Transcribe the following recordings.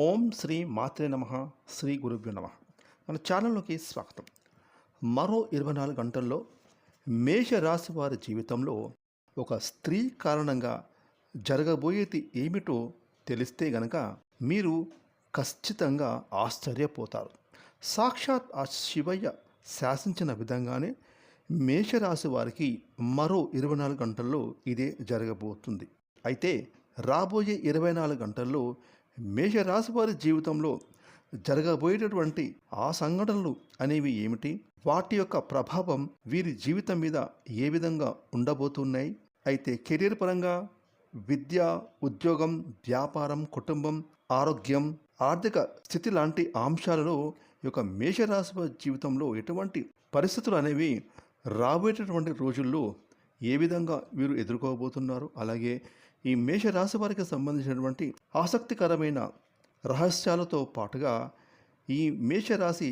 ఓం శ్రీ మాత్రే నమః. శ్రీ గురుభ్యో నమః. మన ఛానల్లోకి స్వాగతం. మరో 24 గంటల్లో మేషరాశి వారి జీవితంలో ఒక స్త్రీ కారణంగా జరగబోయేది ఏమిటో తెలిస్తే గనక మీరు ఖచ్చితంగా ఆశ్చర్యపోతారు. సాక్షాత్ ఆ శివయ్య శాసించిన విధంగానే మేషరాశి వారికి మరో 24 గంటల్లో ఇదే జరగబోతుంది. అయితే రాబోయే 24 గంటల్లో మేషరాశి వారి జీవితంలో జరగబోయేటటువంటి ఆ సంఘటనలు అనేవి ఏమిటి, వాటి యొక్క ప్రభావం వీరి జీవితం మీద ఏ విధంగా ఉండబోతున్నాయి, అయితే కెరీర్ పరంగా, విద్య, ఉద్యోగం, వ్యాపారం, కుటుంబం, ఆరోగ్యం, ఆర్థిక స్థితి లాంటి అంశాలలో ఈ యొక్క మేషరాశి వారి జీవితంలో ఎటువంటి పరిస్థితులు అనేవి రాబోయేటటువంటి రోజుల్లో ఏ విధంగా వీరు ఎదుర్కోబోతున్నారు, అలాగే ఈ మేషరాశి వారికి సంబంధించినటువంటి ఆసక్తికరమైన రహస్యాలతో పాటుగా ఈ మేషరాశి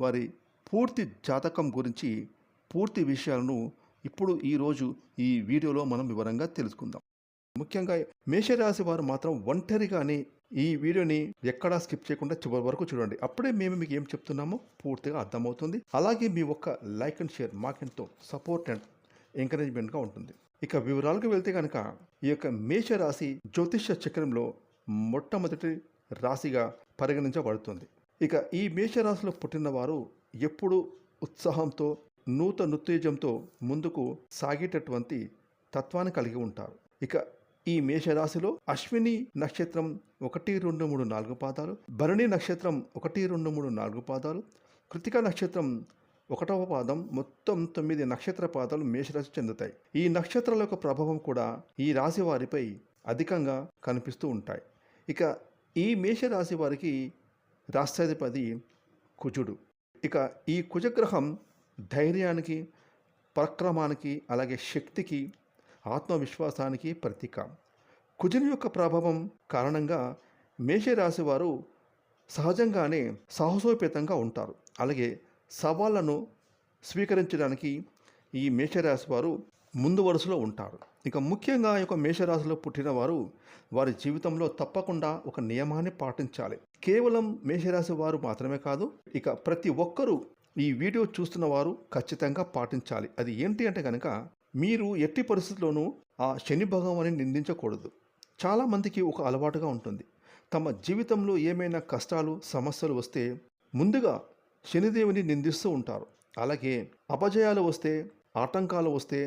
వారి పూర్తి జాతకం గురించి పూర్తి విషయాలను ఇప్పుడు ఈరోజు ఈ వీడియోలో మనం వివరంగా తెలుసుకుందాం. ముఖ్యంగా మేషరాశి వారు మాత్రం ఒంటరిగానే ఈ వీడియోని ఎక్కడా స్కిప్ చేయకుండా చివరి వరకు చూడండి. అప్పుడే మేము మీకు ఏం చెప్తున్నామో పూర్తిగా అర్థమవుతుంది. అలాగే మీ ఒక్క లైక్ అండ్ షేర్ మాకెంతో సపోర్ట్ అండ్ ఎంకరేజ్మెంట్గా ఉంటుంది. ఇక వివరాలకు వెళ్తే కనుక ఈ యొక్క మేషరాశి జ్యోతిష్య చక్రంలో మొట్టమొదటి రాశిగా పరిగణించబడుతుంది. ఇక ఈ మేషరాశిలో పుట్టిన వారు ఎప్పుడూ ఉత్సాహంతో, నూతనోత్తేజంతో ముందుకు సాగేటటువంటి తత్వాన్ని కలిగి ఉంటారు. ఇక ఈ మేషరాశిలో అశ్విని నక్షత్రం 1, 2, 3, 4 పాదాలు, భరణి నక్షత్రం 1, 2, 3, 4 పాదాలు, కృతిక నక్షత్రం 1వ పాదం, మొత్తం 9 నక్షత్ర పాదాలు మేషరాశి చెందుతాయి. ఈ నక్షత్రాల యొక్క ప్రభావం కూడా ఈ రాశి వారిపై అధికంగా కనిపిస్తూ ఉంటాయి. ఇక ఈ మేషరాశి వారికి రాష్ట్రాధిపతి కుజుడు. ఇక ఈ కుజగ్రహం ధైర్యానికి, పరాక్రమానికి, అలాగే శక్తికి, ఆత్మవిశ్వాసానికి ప్రతీక. కుజుని యొక్క ప్రభావం కారణంగా మేషరాశి వారు సహజంగానే సాహసోపేతంగా ఉంటారు. అలాగే సవాళ్లను స్వీకరించడానికి ఈ మేషరాశి వారు ముందు వరుసలో ఉంటారు. ఇక ముఖ్యంగా ఈ యొక్క మేషరాశిలో పుట్టిన వారు వారి జీవితంలో తప్పకుండా ఒక నియమాన్ని పాటించాలి. కేవలం మేషరాశి వారు మాత్రమే కాదు, ఇక ప్రతి ఒక్కరూ ఈ వీడియో చూస్తున్న వారు ఖచ్చితంగా పాటించాలి. అది ఏంటి అంటే కనుక మీరు ఎట్టి పరిస్థితుల్లోనూ ఆ శని భగవాన్ని నిందించకూడదు. చాలామందికి ఒక అలవాటుగా ఉంటుంది. తమ జీవితంలో ఏమైనా కష్టాలు, సమస్యలు వస్తే ముందుగా శనిదేవుని నిందిస్తూ ఉంటారు. అలాగే అపజయాలు వస్తే, ఆటంకాలు వస్తే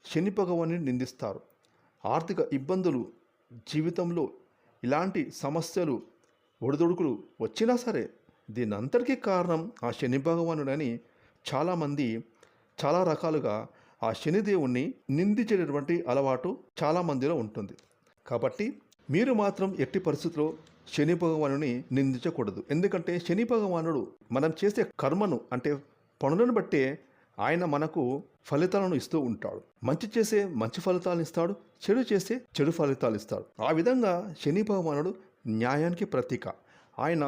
శని భగవాన్ని నిందిస్తారు. ఆర్థిక ఇబ్బందులు, జీవితంలో ఇలాంటి సమస్యలు, ఒడిదుడుకులు వచ్చినా సరే దీనంతటికీ కారణం ఆ శని భగవానుడని చాలామంది చాలా రకాలుగా ఆ శనిదేవుణ్ణి నిందించేటటువంటి అలవాటు చాలామందిలో ఉంటుంది. కాబట్టి మీరు మాత్రం ఎట్టి పరిస్థితుల్లో శని భగవానుని నిందించకూడదు. ఎందుకంటే శని భగవానుడు మనం చేసే కర్మను, అంటే పనులను బట్టే ఆయన మనకు ఫలితాలను ఇస్తూ ఉంటాడు. మంచి చేసే మంచి ఫలితాలను ఇస్తాడు, చెడు చేస్తే చెడు ఫలితాలు ఇస్తాడు. ఆ విధంగా శని భగవానుడు న్యాయానికి ప్రతీక. ఆయన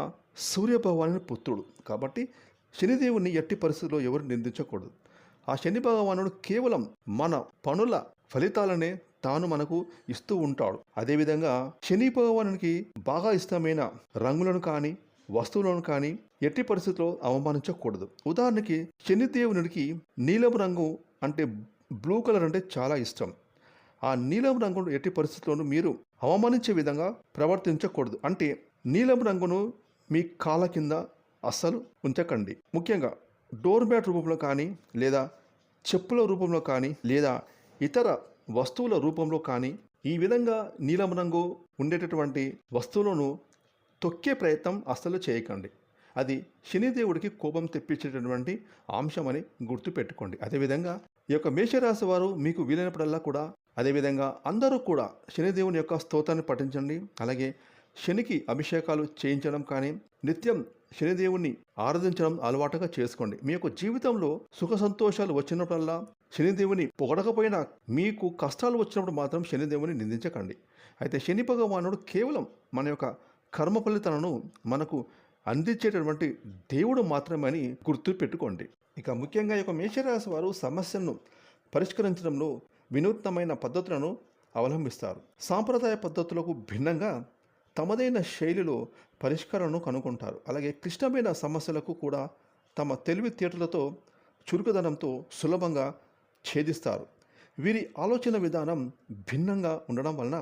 సూర్య భగవానుని పుత్రుడు. కాబట్టి శనిదేవుని ఎట్టి పరిస్థితుల్లో ఎవరు నిందించకూడదు. ఆ శని భగవానుడు కేవలం మన పనుల ఫలితాలనే తాను మనకు ఇస్తూ ఉంటాడు. అదేవిధంగా శని భగవానునికి బాగా ఇష్టమైన రంగులను కానీ, వస్తువులను కానీ ఎట్టి పరిస్థితుల్లో అవమానించకూడదు. ఉదాహరణకి శనిదేవునికి నీలం రంగు అంటే బ్లూ కలర్ అంటే చాలా ఇష్టం. ఆ నీలం రంగును ఎట్టి పరిస్థితుల్లోనూ మీరు అవమానించే విధంగా ప్రవర్తించకూడదు. అంటే నీలం రంగును మీ కాళ్ళ కింద అస్సలు ఉంచకండి. ముఖ్యంగా డోర్ మ్యాట్ రూపంలో కానీ, లేదా చెప్పుల రూపంలో కానీ, లేదా ఇతర వస్తువుల రూపంలో కానీ ఈ విధంగా నీలం రంగు ఉండేటటువంటి వస్తువులను తొక్కే ప్రయత్నం అస్సలు చేయకండి. అది శనిదేవుడికి కోపం తెప్పించేటటువంటి అంశమని గుర్తుపెట్టుకోండి. అదేవిధంగా ఈ యొక్క మేషరాశి వారు మీకు వీలైనప్పుడల్లా కూడా అదేవిధంగా అందరూ కూడా శనిదేవుని యొక్క స్తోత్రాన్ని పఠించండి. అలాగే శనికి అభిషేకాలు చేయించడం కానీ, నిత్యం శనిదేవుణ్ణి ఆరాధించడం అలవాటుగా చేసుకోండి. మీ యొక్క జీవితంలో సుఖ సంతోషాలు వచ్చినప్పుడల్లా శనిదేవుని పొగడకపోయినా మీకు కష్టాలు వచ్చినప్పుడు మాత్రం శనిదేవుని నిందించకండి. అయితే శని భగవానుడు కేవలం మన యొక్క కర్మ ఫలితాలను మనకు అందించేటటువంటి దేవుడు మాత్రమని గుర్తు పెట్టుకోండి. ఇక ముఖ్యంగా ఈ యొక్క మేషరాశి వారు సమస్యలను పరిష్కరించడంలో వినూత్నమైన పద్ధతులను అవలంబిస్తారు. సాంప్రదాయ పద్ధతులకు భిన్నంగా తమదైన శైలిలో పరిష్కారాలను కనుగొంటారు. అలాగే క్లిష్టమైన సమస్యలకు కూడా తమ తెలివితేటలతో చురుకుదనంతో సులభంగా ఛేదిస్తారు. వీరి ఆలోచన విధానం భిన్నంగా ఉండడం వలన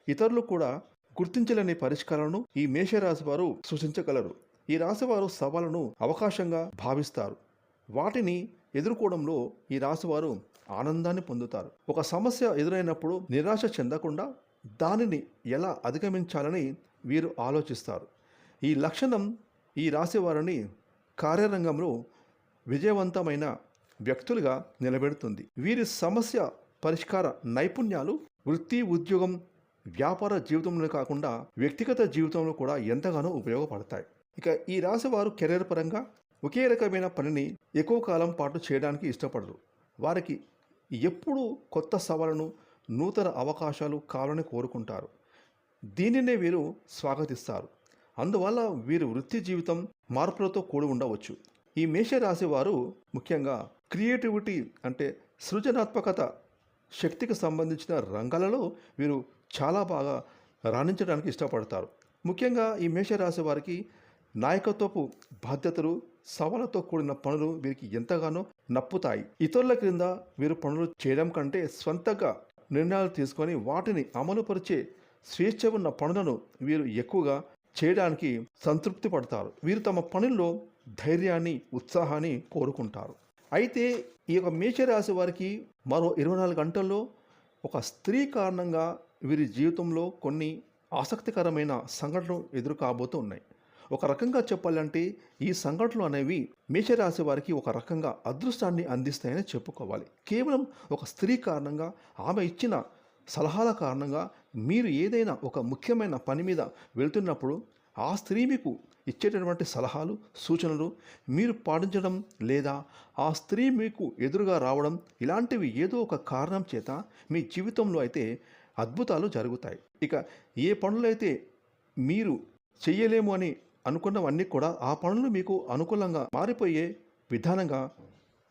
ఇతరులు కూడా గుర్తించలేని పరిష్కారాలను ఈ మేషరాశి వారు సూచించగలరు. ఈ రాశివారు సవాళ్ళను అవకాశంగా భావిస్తారు. వాటిని ఎదుర్కోవడంలో ఈ రాశివారు ఆనందాన్ని పొందుతారు. ఒక సమస్య ఎదురైనప్పుడు నిరాశ చెందకుండా దానిని ఎలా అధిగమించాలని వీరు ఆలోచిస్తారు. ఈ లక్షణం ఈ రాశి వారిని కార్యరంగంలో విజయవంతమైన వ్యక్తులుగా నిలబెడుతుంది. వీరి సమస్య పరిష్కార నైపుణ్యాలు వృత్తి, ఉద్యోగం, వ్యాపార జీవితంలో కాకుండా వ్యక్తిగత జీవితంలో కూడా ఎంతగానో ఉపయోగపడతాయి. ఇక ఈ రాశి వారు కెరీర్ పరంగా ఒకే రకమైన పనిని ఎక్కువ కాలం పాటు చేయడానికి ఇష్టపడరు. వారికి ఎప్పుడూ కొత్త సవాళ్ళను, నూతన అవకాశాలు కావాలని కోరుకుంటారు. దీనినే వీరు స్వాగతిస్తారు. అందువల్ల వీరి వృత్తి జీవితం మార్పులతో కూడి ఉండవచ్చు. ఈ మేషరాశి వారు ముఖ్యంగా క్రియేటివిటీ అంటే సృజనాత్మకత శక్తికి సంబంధించిన రంగాలలో వీరు చాలా బాగా రాణించడానికి ఇష్టపడతారు. ముఖ్యంగా ఈ మేషరాశి వారికి నాయకత్వపు బాధ్యతలు, సవాళ్ళతో కూడిన పనులు వీరికి ఎంతగానో నప్పుతాయి. ఇతరుల క్రింద వీరు పనులు చేయడం కంటే స్వంతంగా నిర్ణయాలు తీసుకొని వాటిని అమలుపరిచే స్వేచ్ఛ ఉన్న పనులను వీరు ఎక్కువగా చేయడానికి సంతృప్తి పడతారు. వీరు తమ పనుల్లో ధైర్యాన్ని, ఉత్సాహాన్ని కోరుకుంటారు. అయితే ఈ యొక్క మేషరాశి వారికి మరో 24 గంటల్లో ఒక స్త్రీ కారణంగా వీరి జీవితంలో కొన్ని ఆసక్తికరమైన సంఘటనలు ఎదురు కాబోతూ ఉన్నాయి. ఒక రకంగా చెప్పాలంటే ఈ సంఘటనలు అనేవి మేషరాశి వారికి ఒక రకంగా అదృష్టాన్ని అందిస్తాయని చెప్పుకోవాలి. కేవలం ఒక స్త్రీ కారణంగా, ఆమె ఇచ్చిన సలహాల కారణంగా మీరు ఏదైనా ఒక ముఖ్యమైన పని మీద వెళ్తున్నప్పుడు ఆ స్త్రీ మీకు ఇచ్చేటటువంటి సలహాలు, సూచనలు మీరు పాటించడం లేదా ఆ స్త్రీ మీకు ఎదురుగా రావడం ఇలాంటివి ఏదో ఒక కారణం చేత మీ జీవితంలో అయితే అద్భుతాలు జరుగుతాయి. ఇక ఏ పనులైతే మీరు చెయ్యలేము అని అనుకున్నవన్నీ కూడా ఆ పనులు మీకు అనుకూలంగా మారిపోయే విధానంగా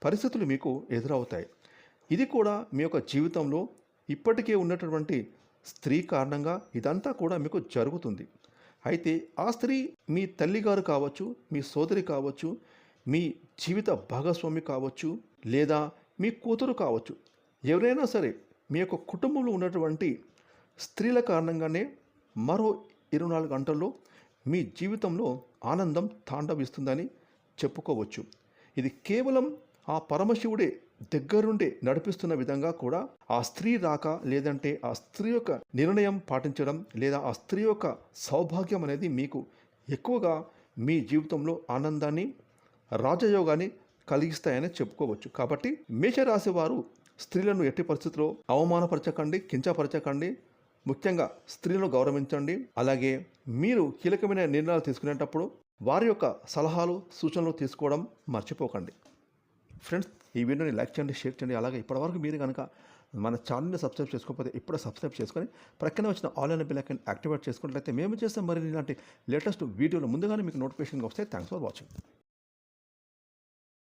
పరిస్థితులు మీకు ఎదురవుతాయి. ఇది కూడా మీ యొక్క జీవితంలో ఇప్పటికే ఉన్నటువంటి స్త్రీ కారణంగా ఇదంతా కూడా మీకు జరుగుతుంది. అయితే ఆ స్త్రీ మీ తల్లిగారు కావచ్చు, మీ సోదరి కావచ్చు, మీ జీవిత భాగస్వామి కావచ్చు, లేదా మీ కూతురు కావచ్చు. ఎవరైనా సరే మీ యొక్క కుటుంబంలో ఉన్నటువంటి స్త్రీల కారణంగానే మరో 24 గంటల్లో మీ జీవితంలో ఆనందం తాండవిస్తుందని చెప్పుకోవచ్చు. ఇది కేవలం ఆ పరమశివుడే దగ్గరుండే నడిపిస్తున్న విధంగా కూడా ఆ స్త్రీ రాక, లేదంటే ఆ స్త్రీ యొక్క నిర్ణయం పాటించడం, లేదా ఆ స్త్రీ యొక్క సౌభాగ్యం అనేది మీకు ఎక్కువగా మీ జీవితంలో ఆనందాన్ని, రాజయోగాన్ని కలిగిస్తాయని చెప్పుకోవచ్చు. కాబట్టి మేషరాశి వారు స్త్రీలను ఎట్టి పరిస్థితుల్లో అవమానపరచకండి, కించపరచకండి. ముఖ్యంగా స్త్రీలను గౌరవించండి. అలాగే మీరు కీలకమైన నిర్ణయాలు తీసుకునేటప్పుడు వారి యొక్క సలహాలు, సూచనలు తీసుకోవడం మర్చిపోకండి. ఫ్రెండ్స్, ఈ వీడియోని లైక్ చేయండి, షేర్ చేయండి. అలాగే ఇప్పటివరకు మీరు కనుక మన ఛానల్ని సబ్స్క్రైబ్ చేసుకోకపోతే ఇప్పుడే సబ్స్క్రైబ్ చేసుకొని ప్రక్కనే వచ్చిన ఆల్ అనే బెల్ ఐకాన్ యాక్టివేట్ చేసుకున్నట్లయితే మేము చేస్తే మరి ఇలాంటి లేటెస్ట్ వీడియోలు ముందుగానే మీకు నోటిఫికేషన్గా వస్తాయి. Thanks for watching.